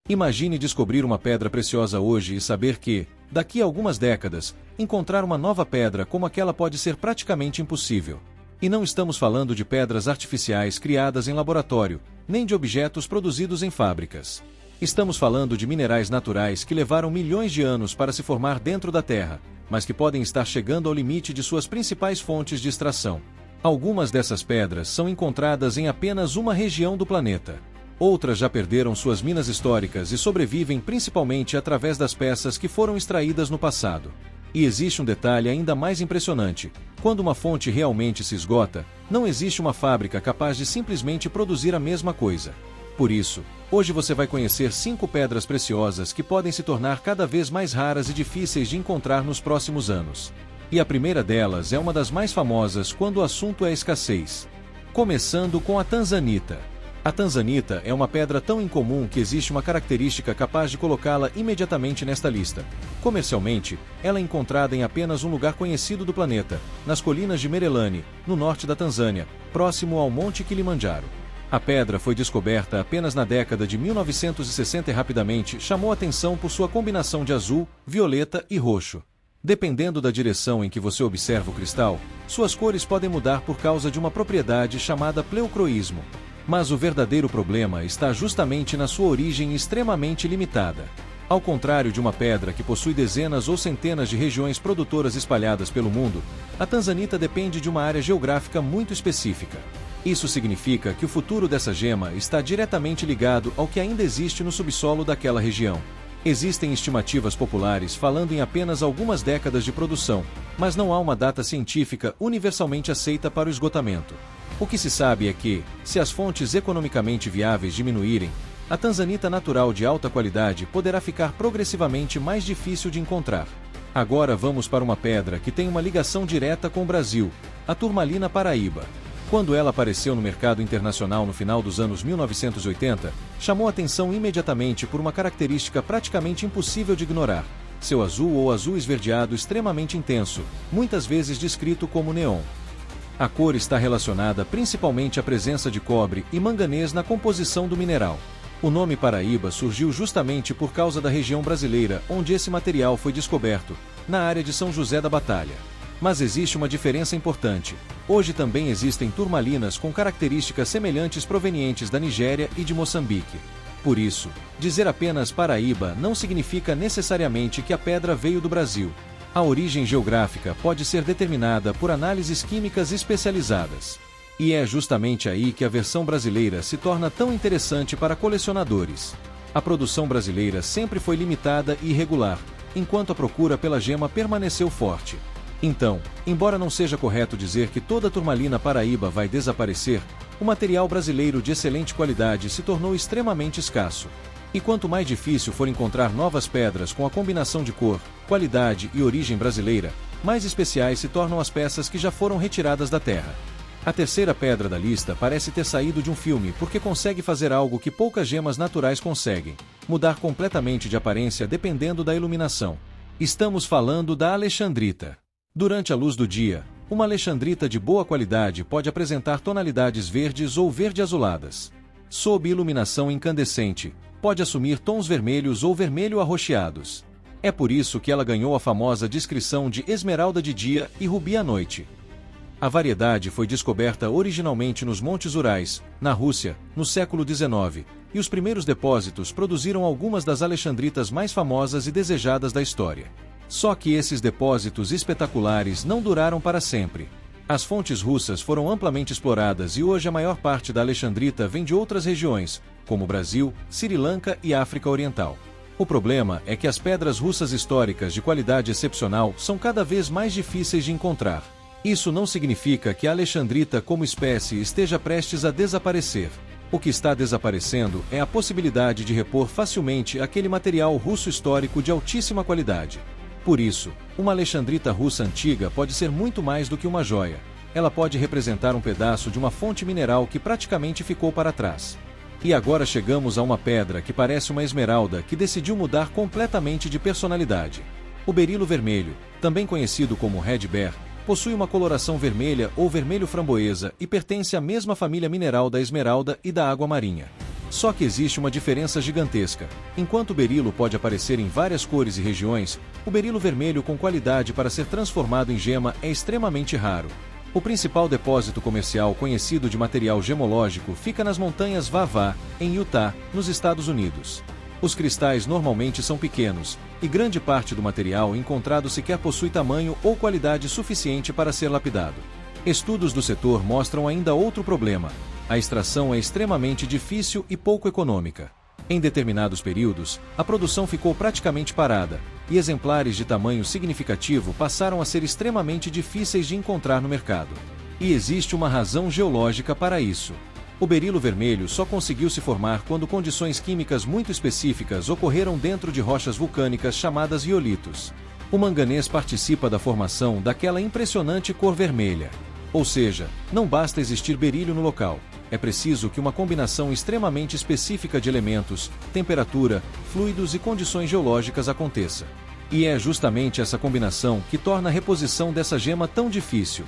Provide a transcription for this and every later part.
Imagine descobrir uma pedra preciosa hoje e saber que, daqui a algumas décadas, encontrar uma nova pedra como aquela pode ser praticamente impossível. E não estamos falando de pedras artificiais criadas em laboratório, nem de objetos produzidos em fábricas. Estamos falando de minerais naturais que levaram milhões de anos para se formar dentro da Terra, mas que podem estar chegando ao limite de suas principais fontes de extração. Algumas dessas pedras são encontradas em apenas uma região do planeta. Outras já perderam suas minas históricas e sobrevivem principalmente através das peças que foram extraídas no passado. E existe um detalhe ainda mais impressionante: quando uma fonte realmente se esgota, não existe uma fábrica capaz de simplesmente produzir a mesma coisa. Por isso, hoje você vai conhecer 5 pedras preciosas que podem se tornar cada vez mais raras e difíceis de encontrar nos próximos anos. E a primeira delas é uma das mais famosas quando o assunto é escassez. Começando com a tanzanita. A tanzanita é uma pedra tão incomum que existe uma característica capaz de colocá-la imediatamente nesta lista. Comercialmente, ela é encontrada em apenas um lugar conhecido do planeta, nas colinas de Merelani, no norte da Tanzânia, próximo ao Monte Kilimanjaro. A pedra foi descoberta apenas na década de 1960 e rapidamente chamou atenção por sua combinação de azul, violeta e roxo. Dependendo da direção em que você observa o cristal, suas cores podem mudar por causa de uma propriedade chamada pleocroísmo. Mas o verdadeiro problema está justamente na sua origem extremamente limitada. Ao contrário de uma pedra que possui dezenas ou centenas de regiões produtoras espalhadas pelo mundo, a tanzanita depende de uma área geográfica muito específica. Isso significa que o futuro dessa gema está diretamente ligado ao que ainda existe no subsolo daquela região. Existem estimativas populares falando em apenas algumas décadas de produção, mas não há uma data científica universalmente aceita para o esgotamento. O que se sabe é que, se as fontes economicamente viáveis diminuírem, a tanzanita natural de alta qualidade poderá ficar progressivamente mais difícil de encontrar. Agora vamos para uma pedra que tem uma ligação direta com o Brasil, a turmalina paraíba. Quando ela apareceu no mercado internacional no final dos anos 1980, chamou atenção imediatamente por uma característica praticamente impossível de ignorar: seu azul ou azul esverdeado extremamente intenso, muitas vezes descrito como neon. A cor está relacionada principalmente à presença de cobre e manganês na composição do mineral. O nome Paraíba surgiu justamente por causa da região brasileira onde esse material foi descoberto, na área de São José da Batalha. Mas existe uma diferença importante. Hoje também existem turmalinas com características semelhantes provenientes da Nigéria e de Moçambique. Por isso, dizer apenas Paraíba não significa necessariamente que a pedra veio do Brasil. A origem geográfica pode ser determinada por análises químicas especializadas. E é justamente aí que a versão brasileira se torna tão interessante para colecionadores. A produção brasileira sempre foi limitada e irregular, enquanto a procura pela gema permaneceu forte. Então, embora não seja correto dizer que toda a turmalina paraíba vai desaparecer, o material brasileiro de excelente qualidade se tornou extremamente escasso. E quanto mais difícil for encontrar novas pedras com a combinação de cor, qualidade e origem brasileira, mais especiais se tornam as peças que já foram retiradas da terra. A terceira pedra da lista parece ter saído de um filme porque consegue fazer algo que poucas gemas naturais conseguem: mudar completamente de aparência dependendo da iluminação. Estamos falando da alexandrita. Durante a luz do dia, uma alexandrita de boa qualidade pode apresentar tonalidades verdes ou verde-azuladas. Sob iluminação incandescente, pode assumir tons vermelhos ou vermelho arroxeados. É por isso que ela ganhou a famosa descrição de esmeralda de dia e rubi à noite. A variedade foi descoberta originalmente nos Montes Urais, na Rússia, no século XIX, e os primeiros depósitos produziram algumas das alexandritas mais famosas e desejadas da história. Só que esses depósitos espetaculares não duraram para sempre. As fontes russas foram amplamente exploradas e hoje a maior parte da alexandrita vem de outras regiões, como Brasil, Sri Lanka e África Oriental. O problema é que as pedras russas históricas de qualidade excepcional são cada vez mais difíceis de encontrar. Isso não significa que a alexandrita como espécie esteja prestes a desaparecer. O que está desaparecendo é a possibilidade de repor facilmente aquele material russo histórico de altíssima qualidade. Por isso, uma alexandrita russa antiga pode ser muito mais do que uma joia. Ela pode representar um pedaço de uma fonte mineral que praticamente ficou para trás. E agora chegamos a uma pedra que parece uma esmeralda que decidiu mudar completamente de personalidade. O berilo vermelho, também conhecido como Red Bear, possui uma coloração vermelha ou vermelho framboesa e pertence à mesma família mineral da esmeralda e da água marinha. Só que existe uma diferença gigantesca. Enquanto o berilo pode aparecer em várias cores e regiões, o berilo vermelho com qualidade para ser transformado em gema é extremamente raro. O principal depósito comercial conhecido de material gemológico fica nas montanhas Vavá, em Utah, nos Estados Unidos. Os cristais normalmente são pequenos, e grande parte do material encontrado sequer possui tamanho ou qualidade suficiente para ser lapidado. Estudos do setor mostram ainda outro problema: a extração é extremamente difícil e pouco econômica. Em determinados períodos, a produção ficou praticamente parada, e exemplares de tamanho significativo passaram a ser extremamente difíceis de encontrar no mercado. E existe uma razão geológica para isso. O berilo vermelho só conseguiu se formar quando condições químicas muito específicas ocorreram dentro de rochas vulcânicas chamadas riolitos. O manganês participa da formação daquela impressionante cor vermelha. Ou seja, não basta existir berílio no local. É preciso que uma combinação extremamente específica de elementos, temperatura, fluidos e condições geológicas aconteça. E é justamente essa combinação que torna a reposição dessa gema tão difícil.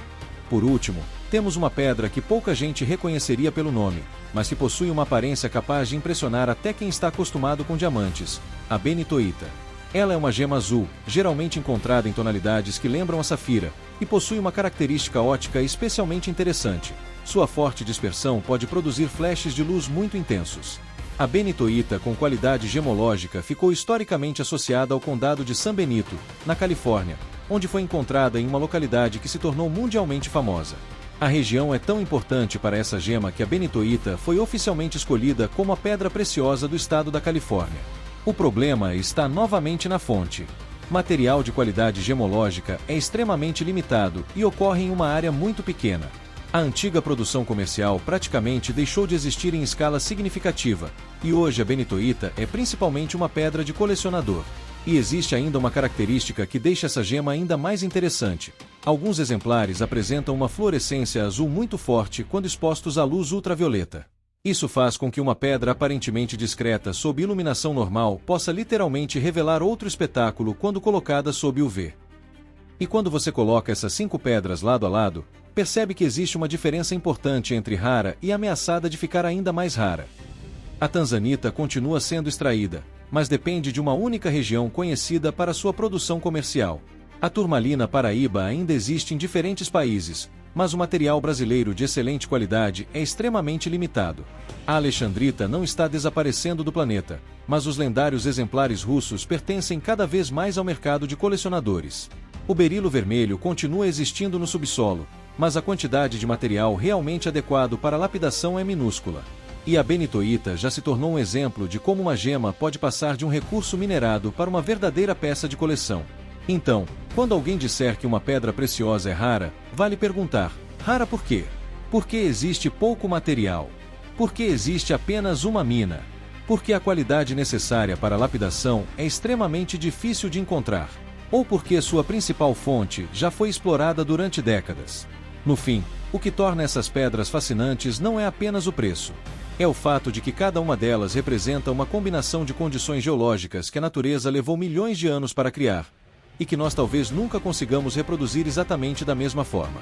Por último, temos uma pedra que pouca gente reconheceria pelo nome, mas que possui uma aparência capaz de impressionar até quem está acostumado com diamantes: a benitoíta. Ela é uma gema azul, geralmente encontrada em tonalidades que lembram a safira, e possui uma característica óptica especialmente interessante. Sua forte dispersão pode produzir flashes de luz muito intensos. A benitoíta com qualidade gemológica ficou historicamente associada ao condado de San Benito, na Califórnia, onde foi encontrada em uma localidade que se tornou mundialmente famosa. A região é tão importante para essa gema que a benitoíta foi oficialmente escolhida como a pedra preciosa do estado da Califórnia. O problema está novamente na fonte. Material de qualidade gemológica é extremamente limitado e ocorre em uma área muito pequena. A antiga produção comercial praticamente deixou de existir em escala significativa, e hoje a benitoíta é principalmente uma pedra de colecionador. E existe ainda uma característica que deixa essa gema ainda mais interessante. Alguns exemplares apresentam uma fluorescência azul muito forte quando expostos à luz ultravioleta. Isso faz com que uma pedra aparentemente discreta sob iluminação normal possa literalmente revelar outro espetáculo quando colocada sob UV. E quando você coloca essas 5 pedras lado a lado, percebe que existe uma diferença importante entre rara e ameaçada de ficar ainda mais rara. A tanzanita continua sendo extraída, mas depende de uma única região conhecida para sua produção comercial. A turmalina paraíba ainda existe em diferentes países, mas o material brasileiro de excelente qualidade é extremamente limitado. A alexandrita não está desaparecendo do planeta, mas os lendários exemplares russos pertencem cada vez mais ao mercado de colecionadores. O berilo vermelho continua existindo no subsolo, mas a quantidade de material realmente adequado para lapidação é minúscula. E a benitoíta já se tornou um exemplo de como uma gema pode passar de um recurso minerado para uma verdadeira peça de coleção. Então, quando alguém disser que uma pedra preciosa é rara, vale perguntar: rara por quê? Porque existe pouco material? Porque existe apenas uma mina? Porque a qualidade necessária para a lapidação é extremamente difícil de encontrar? Ou porque sua principal fonte já foi explorada durante décadas? No fim, o que torna essas pedras fascinantes não é apenas o preço. É o fato de que cada uma delas representa uma combinação de condições geológicas que a natureza levou milhões de anos para criar, e que nós talvez nunca consigamos reproduzir exatamente da mesma forma.